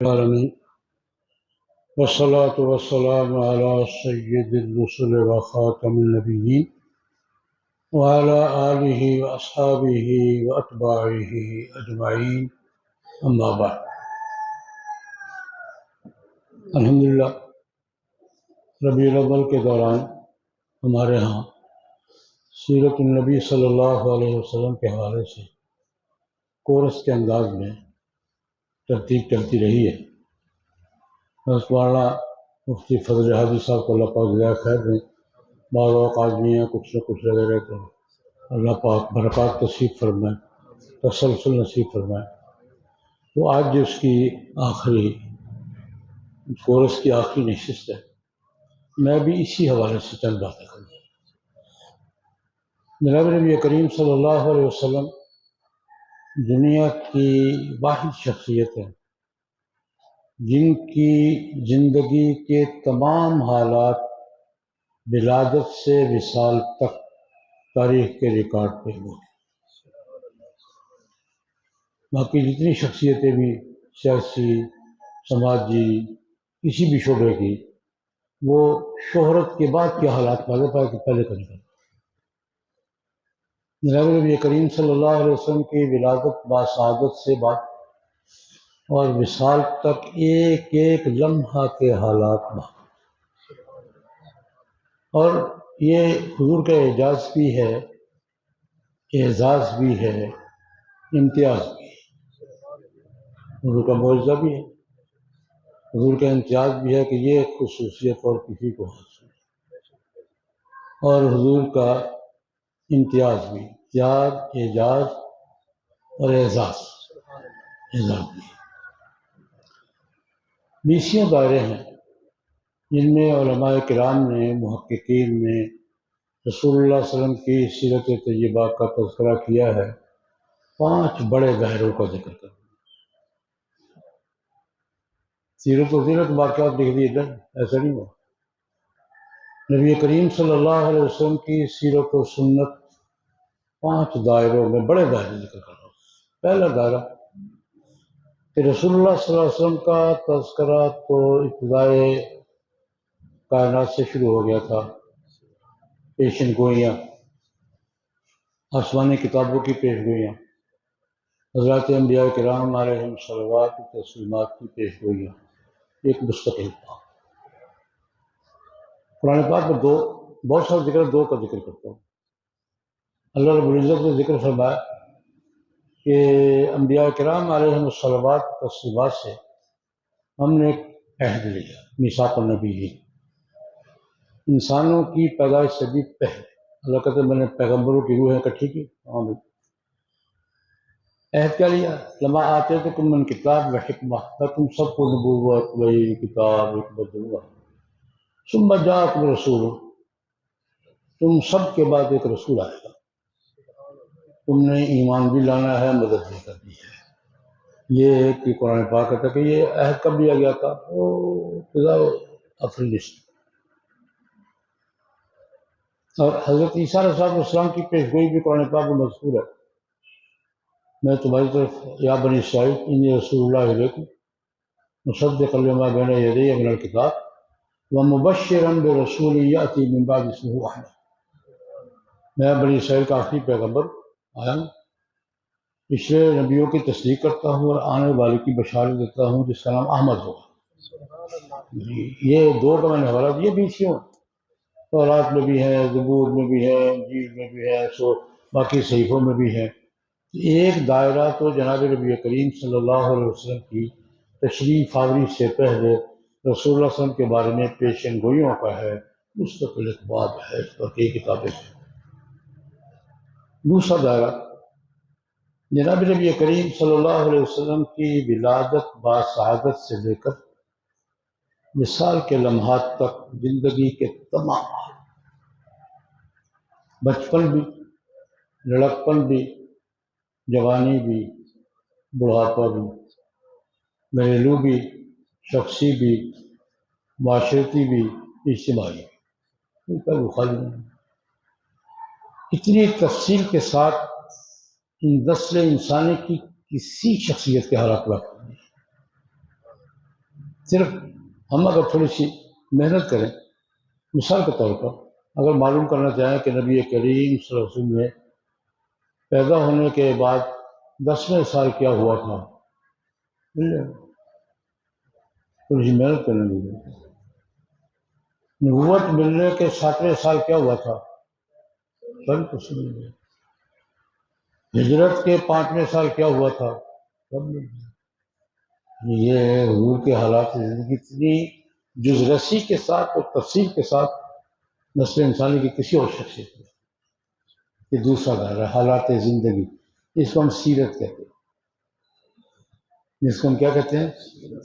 العالمين والصلاة والسلام على سيد الرسل وخاتم النبيين وعلى آله وأصحابه وأتباعه أجمعين أما بعد۔ الحمدللہ ربیع الاول کے دوران ہمارے ہاں سیرت النبی صلی اللہ علیہ وسلم کے حوالے سے کورس کے انداز میں ترتیب چلتی رہی ہے۔ حضرت مولانا مفتی فضل حاجی صاحب کو اللہ پاک جزائے خیر دیں۔ بعض اوقات بھی ہیں کچھ نہ کچھ لگے رہتے ہیں، اللہ پاک برکات نصیب فرمائے، تسلسل نصیب فرمائے۔ تو آج جو اس کی آخری کورس کی آخری نشست ہے، میں بھی اسی حوالے سے چند باتیں کروں۔ جناب نبی کریم صلی اللہ علیہ وسلم دنیا کی واحد شخصیت ہے جن کی زندگی کے تمام حالات ولادت سے وصال تک تاریخ کے ریکارڈ پہ ہوئے۔ باقی جتنی شخصیتیں بھی سیاسی، سماجی، کسی بھی شعبے کی، وہ شہرت کے بعد کے حالات پہلے کریں گے۔ جناب نبی کریم صلی اللہ علیہ وسلم کی ولادت باسعادت سے بعد اور وصال تک ایک ایک لمحہ کے حالات اور یہ حضور کا اعجاز بھی ہے، اعزاز بھی ہے، امتیاز بھی ہے۔ حضور کا معجزہ بھی ہے، حضور کا امتیاز بھی ہے کہ یہ خصوصیت اور کسی کو حاصل ہے، اور حضور کا امتیاز بھی، اعجاز اور اعزاز بھی ہے۔ 20 دائرے ہیں جن میں علماء کرام نے، محققین نے رسول اللہ صلی اللہ علیہ وسلم کی سیرت طیبہ کا تذکرہ کیا ہے۔ 5 بڑے دائروں کا ذکر کریں۔ سیرت و سیرت واقعات لکھ دیے جائیں، ایسا نہیں ہوا۔ نبی کریم صلی اللہ علیہ وسلم کی سیرت و سنت 5 دائروں میں بڑے دائرے ذکر کر رہا ہوں۔ پہلا دائرہ کہ رسول اللہ صلی اللہ علیہ وسلم کا تذکرہ تو ابتدائے کائنات سے شروع ہو گیا تھا، پیشن گوئیاں، آسمانی کتابوں کی پیش گوئیاں، حضرات انبیاء کرام علیہم صلوات و تسلیمات کی پیش گوئیاں، ایک مستقل تھا۔ قرآن پاک میں بہت سارا ذکر، 2 کا ذکر کرتا ہوں۔ اللہ رب العزت نے ذکر فرمایا کہ انبیاء کرام علیہم الصلوات و تسلیمات سے ہم نے ایک عہد لیا، میثاق النبی، انسانوں کی پیدائش سے بھی پہلے۔ اللہ کہتے ہیں میں نے پیغمبروں کی روحیں اکٹھی کی۔ ہاں بھائی، عہد کیا لیا؟ لما آتیتکم من کتاب و حکمہ، میں تم سب کو نبوت وحی کتاب حکمت دوں گا۔ ثم جاءکم رسول، تم سب کے بعد ایک رسول آئے گا، تم نے ایمان بھی لانا ہے، مدد بھی کرنی ہے۔ یہ کہ قرآن پاک کہتا ہے کہ یہ عہد کب لیا گیا تھا؟ افریدی۔ اور حضرت عیسیٰ علیہ السلام کی پیش گوئی بھی قرآن پاک میں مذکور ہے۔ میں تمہاری طرف یا بنی اسرائیل انی رسول اللہ علیکم مصدقا لما بین یدی من الکتاب ومبشرا برسول یأتی من بعد اسمہ احمد۔ میں بنی اسرائیل کا آخری پیغمبر آیا ہوں، پچھلے نبیوں کی تصدیق کرتا ہوں اور آنے والے کی بشارت دیتا ہوں جس کا نام احمد ہوگا۔ یہ 2 کا میں نے حوالہ دیا، 20 تورات میں بھی ہے، زبور میں بھی ہے، انجیل میں بھی ہے، باقی صحیفوں میں بھی ہے۔ ایک دائرہ تو جناب نبی کریم صلی اللہ علیہ وسلم کی تشریف آوری سے پہلے رسول اللہ صلی اللہ علیہ وسلم کے بارے میں پیشن گوئیوں کا ہے، مستقل ایک باب ہے، اس پر کئی کتابیں ہیں۔ دوسرا دائرہ جناب نبی کریم صلی اللہ علیہ وسلم کی ولادت باسعادت سے لے کر وصال کے لمحات تک زندگی کے تمام حال، بچپن بھی، لڑکپن بھی، جوانی بھی، بڑھاپا بھی، گھریلو بھی، شخصی بھی، معاشرتی بھی، اجتماعی بھی، خالی نہیں۔ اتنی تفصیل کے ساتھ ان نسل انسانی کی کسی شخصیت کے حالات واقع نہیں۔ صرف ہم اگر تھوڑی سی محنت کریں، مثال کے طور پر اگر معلوم کرنا چاہیں کہ نبی کریم صلی اللہ علیہ وسلم نے پیدا ہونے کے بعد 10ویں سال کیا ہوا تھا، مل جائے گا، تھوڑی سی محنت کرنے لگے۔ نبوت ملنے کے 7ویں سال کیا ہوا تھا، سب کچھ مل گیا۔ ہجرت کے 5ویں سال کیا ہوا تھا، سب مل گیا۔ یہ حضور کے حالات زندگی اتنی جزرسی کے ساتھ اور تفصیل کے ساتھ نسل انسانی کی کسی اور شخصیت میں، یہ دوسرا دائرہ حالات زندگی، اس کو ہم سیرت کہتے ہیں، جس کو ہم کیا کہتے ہیں،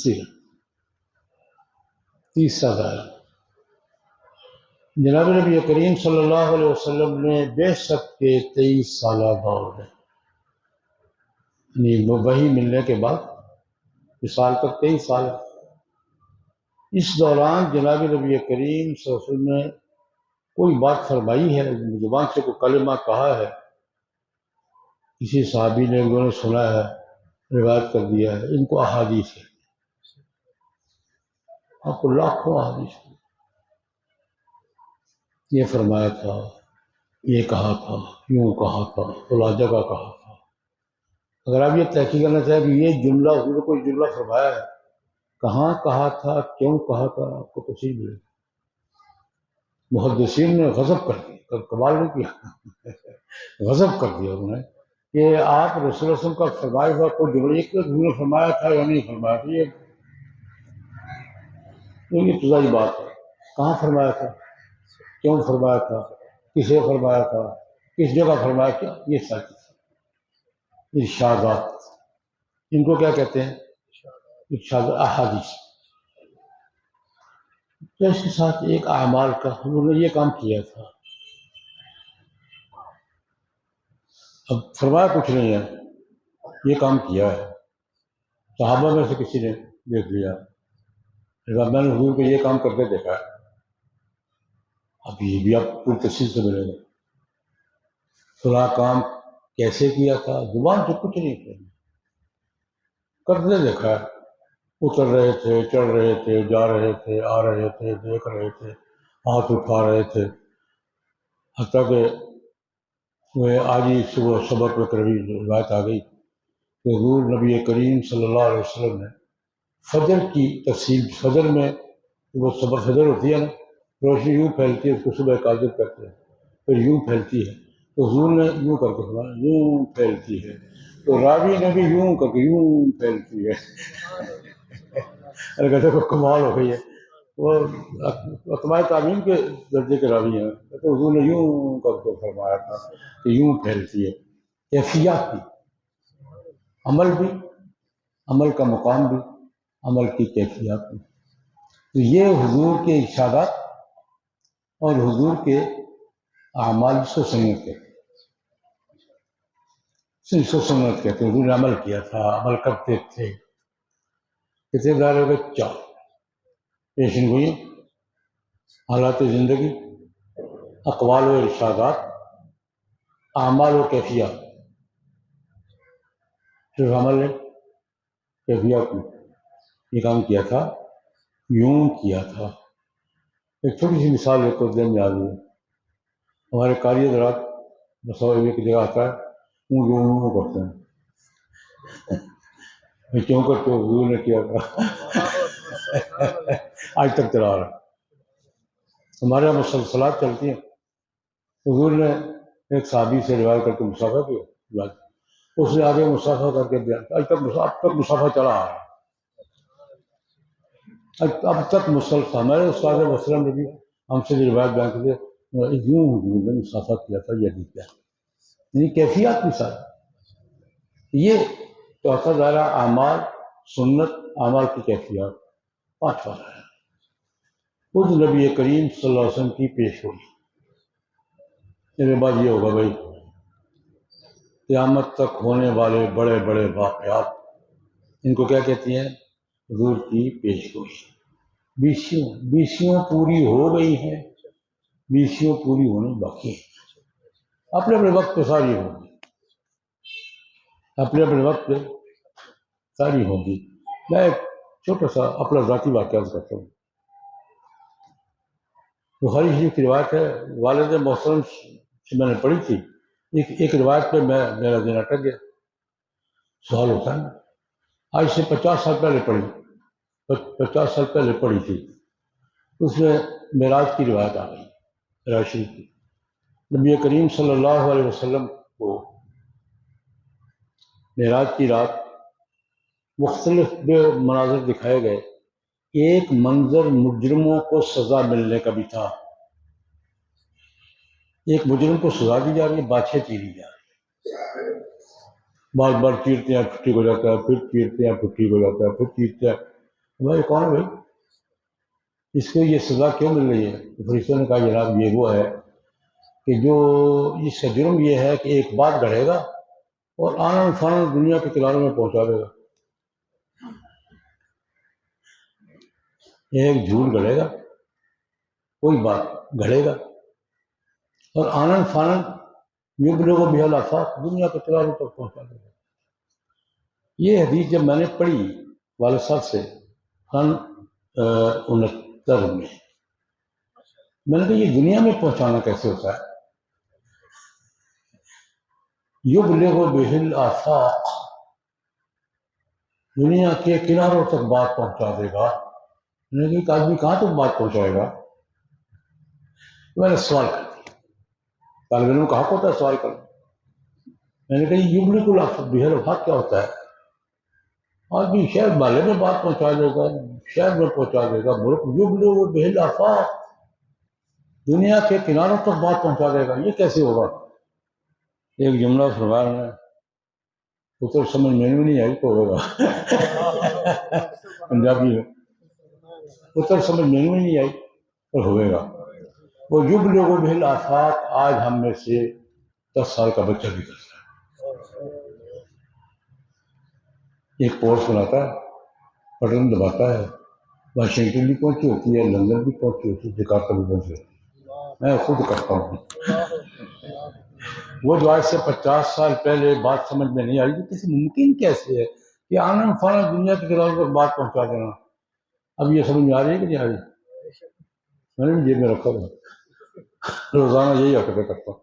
سیرت۔ تیسرا دائرہ جناب نبی کریم صلی اللہ علیہ وسلم نے بعثت کے 23 سالہ دور میں، یعنی وحی ملنے کے بعد وصال تک 23 سال، اس دوران جناب نبی کریم صلی اللہ علیہ وسلم نے کوئی بات فرمائی ہے، زبان سے کوئی کلمہ کہا ہے، کسی صحابی نے انہوں نے سنا ہے، روایت کر دیا ہے، ان کو احادیث ہے، آپ کو لاکھوں احادیث ہے، یہ فرمایا تھا، یہ کہا تھا، یوں کہا تھا، فلاں جگہ کہا تھا۔ اگر آپ یہ تحقیق کرنا چاہیں کہ یہ جملہ حضور نے کوئی جملہ فرمایا ہے، کہاں کہا تھا، کیوں کہا تھا، آپ کو تفصیل ملے گی۔ محدثین نے غضب کر دیا، کمال نہیں کیا، غضب کر دیا انہوں نے کہ آپ رسول اللہ صلی اللہ علیہ وسلم کا فرمایا ہوا کوئی جملہ ایک حضور نے فرمایا تھا یا نہیں فرمایا تھا، یہ ابتدائی بات ہے، کہاں فرمایا تھا، کیوں فرمایا تھا، کسے فرمایا تھا، کس جگہ فرمایا تھا، یہ ساری ارشادات، ان کو کیا کہتے ہیں، ارشاد احادیث۔ تو اس کے ساتھ ایک اعمال کا ہم نے یہ کام کیا تھا، اب فرمایا کچھ نہیں ہے، یہ کام کیا ہے، صحابہ میں سے کسی نے دیکھ لیا، میں نے حضور کو یہ کام کرتے دیکھا ہے، اب یہ بھی آپ پوری تفصیل سے ملے گا، فلاں کام کیسے کیا تھا، زبان سے کچھ نہیں کیا، کرتے دیکھا ہے، اتر رہے تھے، چڑھ رہے تھے، جا رہے تھے، آ رہے تھے، دیکھ رہے تھے، ہاتھ اٹھا رہے تھے، حتیٰ کہ وہ آج ہی صبح سبق میں کبھی روایت آ گئی کہ حضور نبی کریم صلی اللہ علیہ وسلم نے فجر کی تفصیل، فجر میں وہ صبح فجر ہوتی ہے نا، روشنی یوں پھیلتی ہے، اس کو صبح کاذب کرتے ہیں، پھر یوں پھیلتی ہے، تو حضور نے یوں کر کے فرمایا یوں پھیلتی ہے، تو راوی نے بھی یوں کر کے یوں پھیلتی ہے، کہتے کو کمال ہو گئی ہے، وہ اتباع تعبین کے درجے کے راوی ہیں، تو حضور نے یوں کر کے فرمایا تھا کہ یوں پھیلتی ہے، کیفیات بھی، عمل بھی، عمل کا مقام بھی، عمل کی کیفیات بھی، تو یہ حضور کے ارشادات اور حضور کے اعمال سے سنت کہتے ہیں، سنت کہتے ہیں، حضور نے عمل کیا تھا، عمل کرتے تھے، کتنے دائرے کے 4 پیشن گوئی، حالات زندگی، اقوال و ارشادات، اعمال و کیفیات، صرف عمل ہے، کیفیات میں یہ کام کیا تھا، یوں کیا تھا۔ ایک چھوٹی سی مثال ایک کو دن میں آ گئی، ہمارے قاری حضرات مسئلہ کی جگہ آتا ہے، یوں کرتے ہیں، کیوں کرتے ہو، حضور نے کیا تھا، آج تک چلا رہا ہے، ہمارے یہاں مسلسلات چلتی ہیں، حضور نے ایک صحابی سے روایت کر کے مسافہ کیا، اس نے آگے مسافہ کر کے بیان، آج تک مسافہ چلا آ رہا ہے، اب تک مسلسل۔ ہمارے استاد وسلم نے بھی ہم سے بھی روایت بیان کرتے یوں حضور نے مسافہ کیا تھا، یہ نہیں کیا، یعنی کیفیات مثال، یہ چوتھا دائرہ اعمال، سنت، اعمال کی کیفیات، 5واں دائرہ خود نبی کریم صلی اللہ علیہ وسلم کی پیش ہوئی۔ اس کے بعد یہ ہوگا بھائی قیامت تک ہونے والے بڑے بڑے واقعات، ان کو کیا کہتی ہیں، حضور کی پیش گوئی، بیسیوں پوری ہو گئی ہیں، بیسیوں پوری ہونے باقی ہیں، اپنے اپنے وقت پہ ساری ہوگی، اپنے اپنے وقت پہ ساری ہوگی۔ میں چھوٹا سا اپنا ذاتی واقعہ کرتا ہوں. بخاری شریف کی روایت ہے، والد محترم سے میں نے پڑھی تھی. ایک روایت پہ میرا دن اٹک گیا. سوال ہوتا ہے نا، آج سے 50 سال پہلے پڑھی، 50 سال پہلے پڑھی تھی. اس میں معراج کی روایت آ گئی، معراج شریف کی. نبی کریم صلی اللہ علیہ وسلم کو معراج کی رات مختلف مناظر دکھائے گئے. ایک منظر مجرموں کو سزا ملنے کا بھی تھا. ایک مجرم کو سزا دی جا رہی ہے، بادشاہ چیری جا رہی ہے. بار بار چیرتے ہیں چھٹی ہو جاتا ہے، پھر چیرتے ہیں چھٹی ہو جاتا ہے، پھر چیرتے ہیں. بھائی کون ہے بھائی، اس کو یہ سزا کیوں مل رہی ہے؟ فرشتوں نے کہا جناب یہ وہ ہے کہ جو اس کا جرم یہ ہے کہ ایک بات گڑھے گا اور آنن فانن دنیا کے کناروں میں پہنچا دے گا. ایک جھوٹ گڑھے گا، کوئی بات گڑھے گا اور آنن فانن یبلغ بہ الآفاق، دنیا کے کناروں تک پہنچا دے گا. یہ حدیث جب میں نے پڑھی والد صاحب سے سن 69 میں نے کہا یہ دنیا میں پہنچانا کیسے ہوتا ہے؟ یبلغ بہ الآفاق، دنیا کے کناروں تک بات پہنچا دے گا. میں نے کہا ایک آدمی کہاں تک بات پہنچائے گا؟ میں نے سوال کر دیا. طالب علم کا حق ہوتا ہے سوال کرنا. میں نے کہا یہ یبلغ بہ الآفاق کیا ہوتا ہے؟ آدمی شہر والے میں بات پہنچا دے گا، شہر میں پہنچا دے گا، ملک یبلغ بہ الآفاق، دنیا کے کناروں تک بات پہنچا دے گا. یہ کیسے ہوگا؟ ایک جملہ فرمایا ہے، اتر سمجھ میں نہیں آئی تو ہوگا. پنجابی میں اتر سمجھ میں نہیں آئی تو ہوئے گا. وہ یبلغ بہ الآفاق آج ہم میں سے 10 سال کا بچہ بھی کرتا ہے. ایک پوسٹ بناتا ہے، بٹن دباتا ہے، واشنگٹن بھی پہنچی ہوتی ہے، لندن بھی پہنچی ہوتی ہے، جکارتا بھی پہنچی ہوتی ہے. میں خود کرتا ہوں. وہ جو آج سے 50 سال پہلے بات سمجھ میں نہیں آئی، کسی ممکن کیسے ہے کہ آنن فانن دنیا کے کناروں پر بات پہنچا دینا. اب یہ سمجھ میں آ رہی ہے کہ نہیں آ رہی؟ میں نے بھی جیب میں رکھا ہوا، روزانہ یہی حرکتیں کرتا ہوں.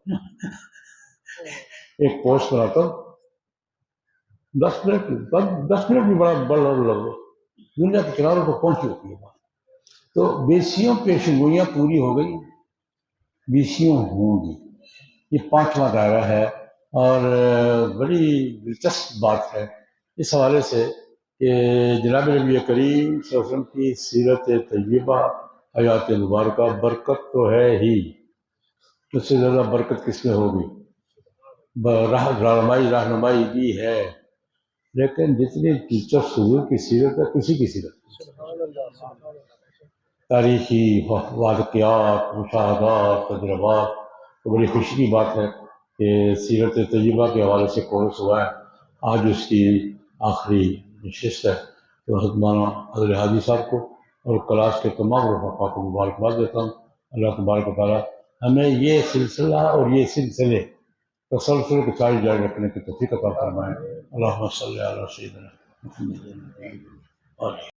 ایک پوسٹ بناتا ہوں، 10 منٹ بھی بڑا لگ دنیا کے کناروں پر پہنچی ہوتی ہے بات. تو بیسیوں پیشن گوئیاں پوری ہو گئی، بیسیوں ہوں گی. یہ 5واں دائرہ ہے اور بڑی دلچسپ بات ہے اس حوالے سے کہ جناب نبی کریم صلی اللہ علیہ وسلم کی سیرت طیبہ، حیات مبارکہ، برکت تو ہے ہی، اس سے زیادہ برکت کس میں ہوگی؟ رہنمائی بھی ہے، لیکن جتنی دلچسپ حضور کی سیرت ہے کسی کی سیرت، تاریخی واقعات، مشاہدات، تجربات. تو بڑی خوشی کی بات ہے کہ سیرت طیبہ کے حوالے سے کورس ہوا ہے، آج اس کی آخری نشست ہے. تو حضرت مولانا حضرت حاجی صاحب کو اور کلاس کے تمام رفقا کو مبارکباد دیتا ہوں. اللہ تبارک و تعالیٰ ہمیں یہ سلسلہ اور یہ سلسلے تسلسل کے ساتھ جاری رکھنے کی توفیق عطا فرمائے. اللہم صلی علی سیدنا محمد.